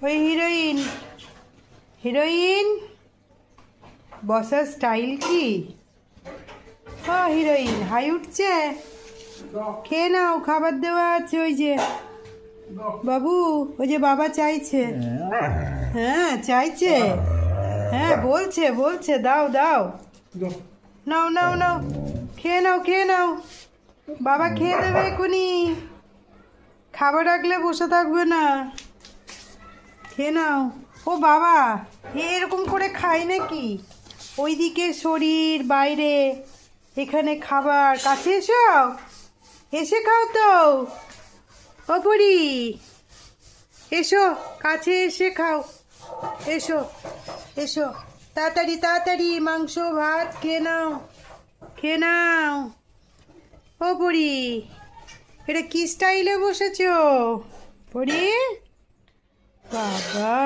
ওই heroine, heroine বসার style কি? ও হিরোইন, হাই উঠছে? খেয়ে নাও, খাবার দেওয়া আছে ওই যে। বাবু, ওই যে বাবা চাইছে। হ্যাঁ চাইছে, হ্যাঁ বলছে বলছে দাও দাও। নাও নাও নাও, খেয়ে নাও খেয়ে নাও। বাবা খেয়ে দেবে এখনই, খাবার রাখলে বসে থাকবে না। খেয়ে নাও। ও বাবা, এরকম করে খায় নাকি? ওইদিকে শরীর বাইরে, এখানে খাবার। কাছে এসো, এসে খাও তো। ও পরি, এসো কাছে এসে খাও। এসো এসো, তাড়াতাড়ি তাড়াতাড়ি মাংস ভাত খেয়ে নাও, খেয়ে নাও। ও পরি, এটা কি স্টাইলে বসেছো পরি? বাবা,